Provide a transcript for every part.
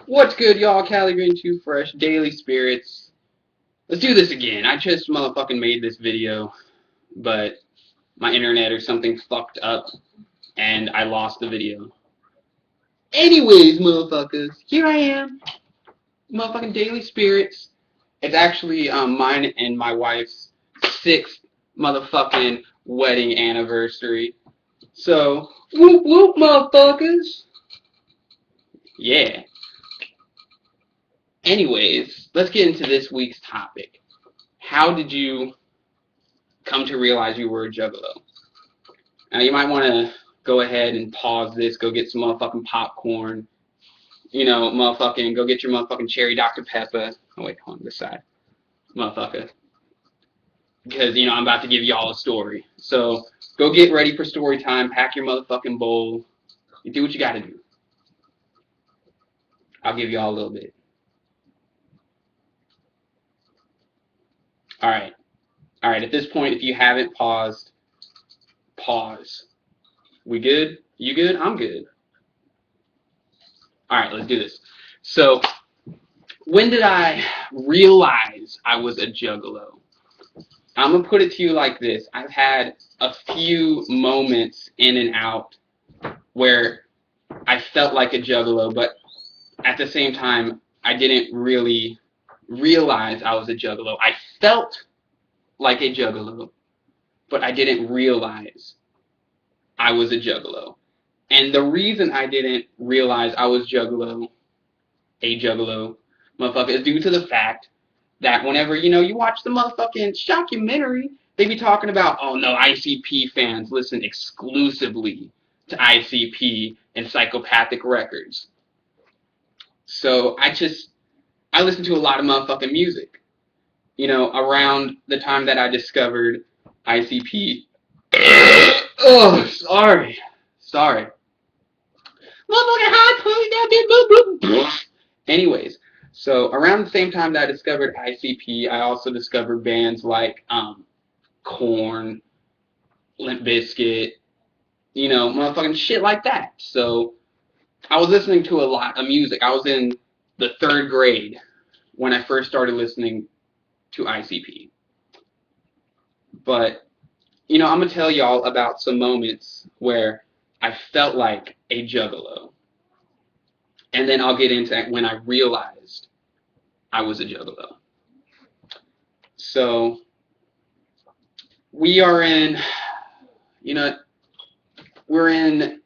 What's good, y'all? Caligreen Too Fresh, Daily Spirits. Let's do this again. I just motherfucking made this video, but my internet or something fucked up, and I lost the video. Anyways, motherfuckers, here I am, motherfucking Daily Spirits. It's actually mine and my wife's 6th motherfucking wedding anniversary. So, whoop whoop, motherfuckers. Yeah. Anyways, let's get into this week's topic. How did you come to realize you were a juggalo? Now, you might want to go ahead and pause this, go get some motherfucking popcorn, motherfucking, go get your motherfucking cherry Dr. Pepper. Oh, wait, hold on this side. Motherfucker. Because, I'm about to give y'all a story. So, go get ready for story time, pack your motherfucking bowl, you do what you gotta do. I'll give y'all a little bit. Alright, at this point, if you haven't paused, pause. We good? You good? I'm good. Alright, let's do this. So, when did I realize I was a juggalo? I'm going to put it to you like this. I've had a few moments in and out where I felt like a juggalo, but at the same time, I didn't really realize I was a juggalo. I felt like a juggalo, but I didn't realize I was a juggalo. And the reason I didn't realize I was a juggalo, motherfucker, is due to the fact that whenever, you watch the motherfucking documentary, they be talking about, oh no, ICP fans listen exclusively to ICP and Psychopathic Records. So I listen to a lot of motherfucking music. Around the time that I discovered ICP. Oh, sorry. Motherfucking high. Anyways, so around the same time that I discovered ICP, I also discovered bands like Korn, Limp Bizkit, motherfucking shit like that. So I was listening to a lot of music. I was in the 3rd grade when I first started listening to ICP. But, I'm going to tell y'all about some moments where I felt like a juggalo. And then I'll get into when I realized I was a juggalo. So, we are in, we're in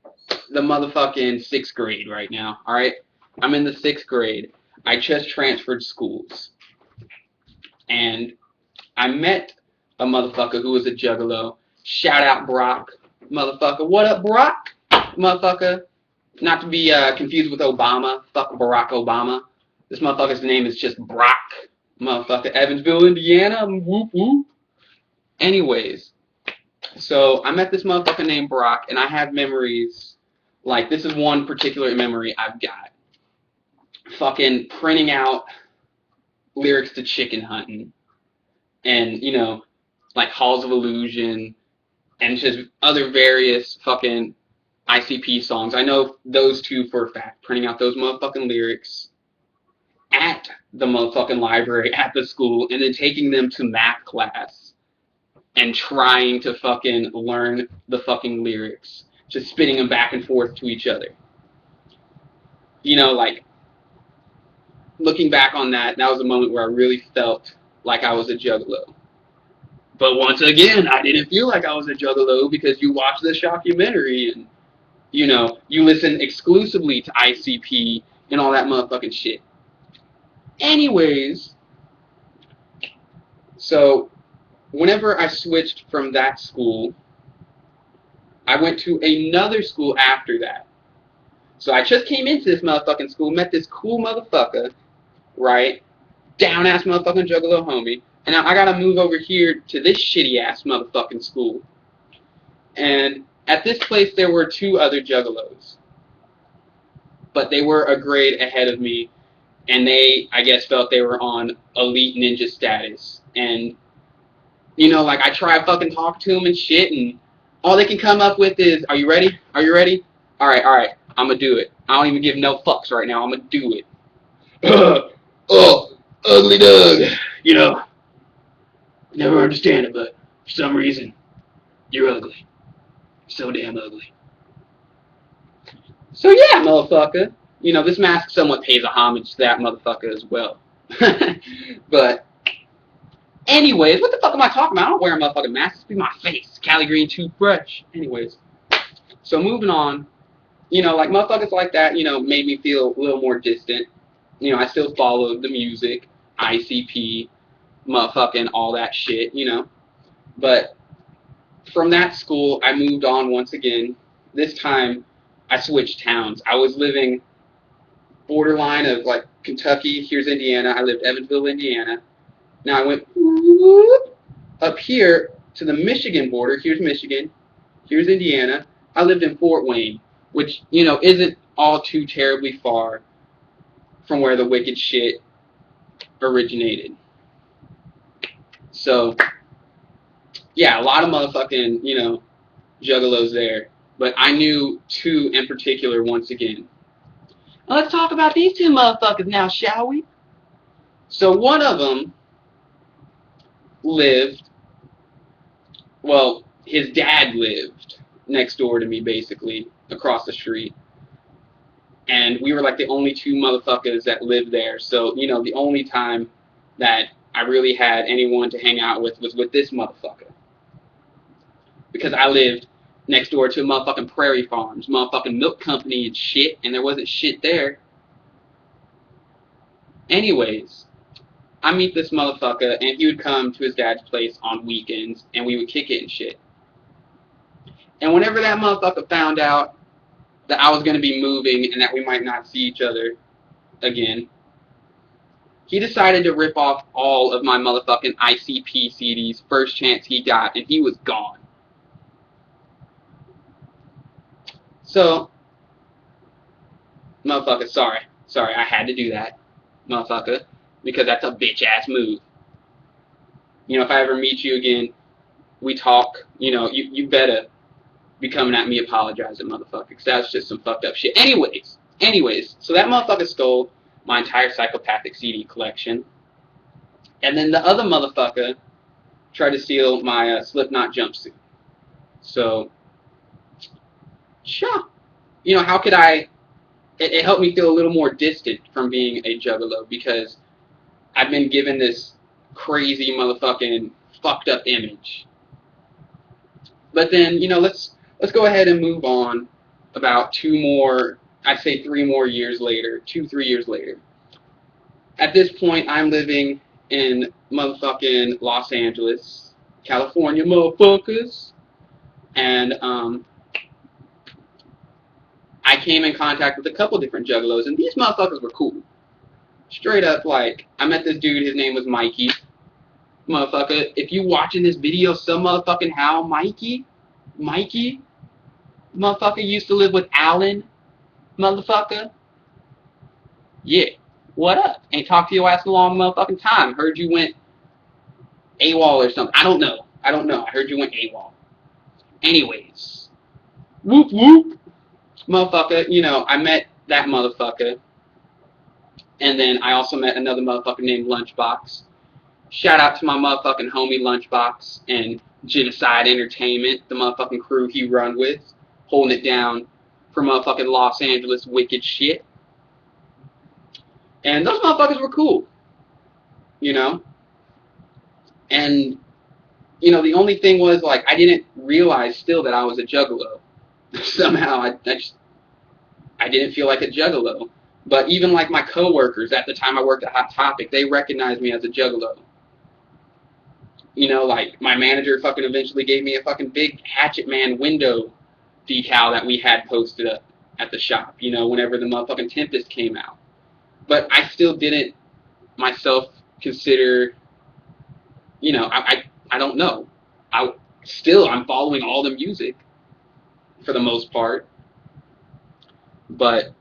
the motherfucking 6th grade right now, alright? I'm in the 6th grade. I just transferred schools. And I met a motherfucker who was a juggalo. Shout out Brock, motherfucker. What up, Brock? Motherfucker. Not to be confused with Obama. Fuck Barack Obama. This motherfucker's name is just Brock. Motherfucker. Evansville, Indiana. Whoop whoop. Anyways. So, I met this motherfucker named Brock, and I have memories. Like, this is one particular memory I've got. Fucking printing out lyrics to Chicken Hunting. And, like Halls of Illusion. And just other various fucking ICP songs. I know those two for a fact. Printing out those motherfucking lyrics at the motherfucking library at the school, and then taking them to math class and trying to fucking learn the fucking lyrics. Just spitting them back and forth to each other. Like, looking back on that was a moment where I really felt like I was a juggalo. But once again, I didn't feel like I was a juggalo because you watch the documentary and, you listen exclusively to ICP and all that motherfucking shit. Anyways, so whenever I switched from that school, I went to another school after that. So I just came into this motherfucking school, met this cool motherfucker, right? Down-ass motherfucking juggalo homie. And now I gotta move over here to this shitty-ass motherfucking school. And at this place, there were 2 other juggalos. But they were a grade ahead of me. And they, I guess, felt they were on elite ninja status. And, like, I try fucking talk to them and shit, and all they can come up with is, are you ready? Alright, I'm gonna do it. I don't even give no fucks right now. I'm gonna do it. Oh, ugly Doug. You know, never understand it, but for some reason, you're ugly. So damn ugly. So yeah, motherfucker. You know, this mask somewhat pays a homage to that motherfucker as well. But anyways, what the fuck am I talking about? I don't wear a motherfucking mask. It's be my face. Caligreen toothbrush. Anyways. So moving on. You know, like motherfuckers like that, you know, made me feel a little more distant. You know, I still followed the music, ICP, motherfucking all that shit, you know. But from that school, I moved on once again. This time, I switched towns. I was living borderline of like Kentucky. Here's Indiana. I lived Evansville, Indiana. Now I went up here to the Michigan border. Here's Michigan. Here's Indiana. I lived in Fort Wayne, which, you know, isn't all too terribly far from where the wicked shit originated. So, yeah, a lot of motherfucking, you know, juggalos there. But I knew two in particular once again. Now let's talk about these two motherfuckers now, shall we? So one of them lived, well, his dad lived next door to me, basically, across the street. And we were like the only two motherfuckers that lived there. So, you know, the only time that I really had anyone to hang out with was with this motherfucker. Because I lived next door to motherfucking Prairie Farms, motherfucking milk company and shit, and there wasn't shit there. Anyways, I meet this motherfucker, and he would come to his dad's place on weekends, and we would kick it and shit. And whenever that motherfucker found out that I was going to be moving and that we might not see each other again, he decided to rip off all of my motherfucking ICP CDs first chance he got, and he was gone. So, motherfucker, sorry, I had to do that, motherfucker, because that's a bitch-ass move. You know, if I ever meet you again, we talk, you know, you better be coming at me apologizing, motherfucker, because that's just some fucked up shit. Anyways, so that motherfucker stole my entire psychopathic CD collection, and then the other motherfucker tried to steal my Slipknot jumpsuit. So, sure, you know, how could I? It helped me feel a little more distant from being a juggalo, because I've been given this crazy motherfucking fucked up image. But then, you know, let's go ahead and move on about 3 more years later, 3 years later. At this point, I'm living in motherfucking Los Angeles, California, motherfuckers. And I came in contact with a couple different juggalos, and these motherfuckers were cool. Straight up, like, I met this dude, his name was Mikey. Motherfucker, if you watching this video some motherfucking how, Mikey, motherfucker used to live with Alan, motherfucker. Yeah, what up? Ain't talked to your ass in a long motherfucking time. Heard you went AWOL or something. I don't know. I heard you went AWOL. Anyways, whoop whoop, motherfucker. You know, I met that motherfucker, and then I also met another motherfucker named Lunchbox. Shout out to my motherfucking homie Lunchbox and Genocide Entertainment, the motherfucking crew he run with, holding it down for motherfucking Los Angeles wicked shit. And those motherfuckers were cool, you know? And, you know, the only thing was, like, I didn't realize still that I was a juggalo. Somehow, I didn't feel like a juggalo. But even, like, my coworkers at the time I worked at Hot Topic, they recognized me as a juggalo. You know, like, my manager fucking eventually gave me a fucking big Hatchet Man window decal that we had posted up at the shop, you know, whenever the motherfucking Tempest came out. But I still didn't myself consider, you know, I don't know. I'm following all the music for the most part. But,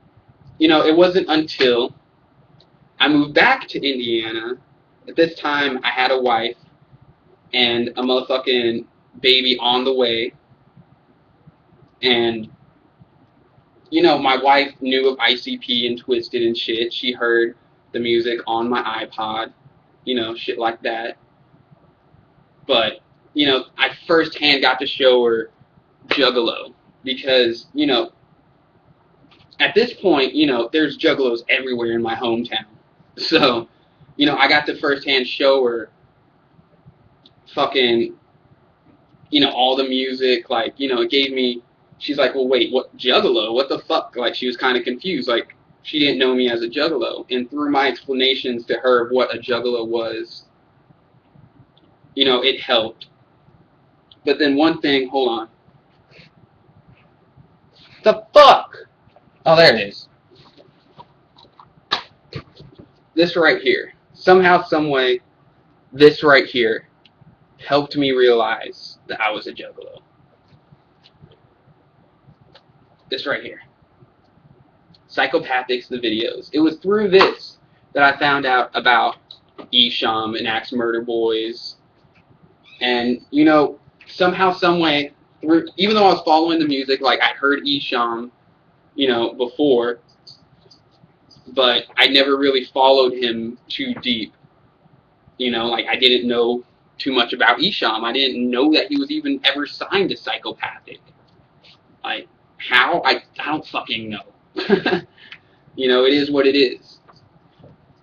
you know, it wasn't until I moved back to Indiana. At this time, I had a wife and a motherfucking baby on the way. And, you know, my wife knew of ICP and Twisted and shit. She heard the music on my iPod, you know, shit like that. But, you know, I firsthand got to show her Juggalo because, you know, at this point, you know, there's Juggalos everywhere in my hometown. So, you know, I got to firsthand show her fucking, you know, all the music. Like, you know, it gave me, she's like, well, wait, what, Juggalo? What the fuck? Like, she was kind of confused. Like, she didn't know me as a Juggalo. And through my explanations to her of what a Juggalo was, you know, it helped. But then one thing, hold on. The fuck? Oh, there it is. This right here. Somehow, some way, this right here helped me realize that I was a Juggalo. This right here. Psychopathics, the videos. It was through this that I found out about Esham and Axe Murder Boys. And, you know, somehow, some way, even though I was following the music, like I heard Esham, you know, before, but I never really followed him too deep. You know, like I didn't know too much about Esham. I didn't know that he was even ever signed to Psychopathic. Like, how? I don't fucking know. You know, it is what it is.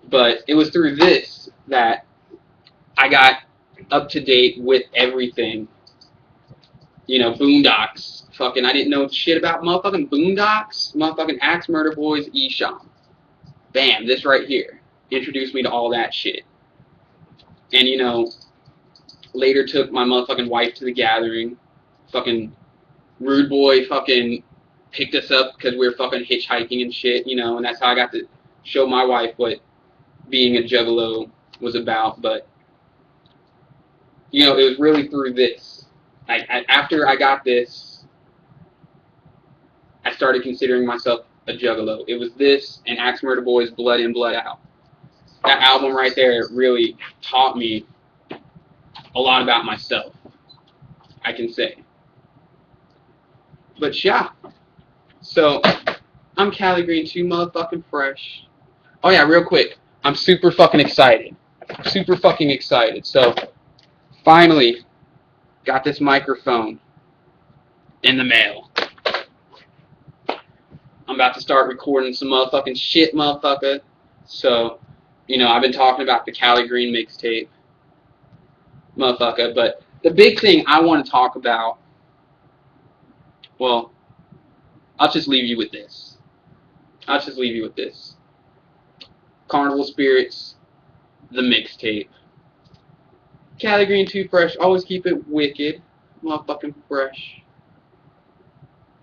But it was through this that I got up to date with everything. You know, Boondocks. Fucking, I didn't know shit about motherfucking Boondocks. Motherfucking Axe Murder Boys, Esham. Bam, this right here introduced me to all that shit. And, you know, later took my motherfucking wife to the gathering. Fucking Rude Boy fucking picked us up because we were fucking hitchhiking and shit, you know, and that's how I got to show my wife what being a Juggalo was about. But, you know, it was really through this. After I got this, I started considering myself a Juggalo. It was this and Axe Murder Boys' Blood In, Blood Out. That album right there really taught me a lot about myself, I can say. But yeah, so I'm Caligreen too motherfucking fresh. Oh yeah, real quick, I'm super fucking excited. Super fucking excited. So, finally, got this microphone in the mail. I'm about to start recording some motherfucking shit, motherfucker. So, you know, I've been talking about the Caligreen mixtape, motherfucker. But the big thing I want to talk about, well, I'll just leave you with this. Carnival Spirits, the mixtape. Caligreen too fresh. Always keep it wicked. Motherfucking fresh.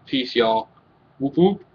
Peace, y'all. Whoop whoop.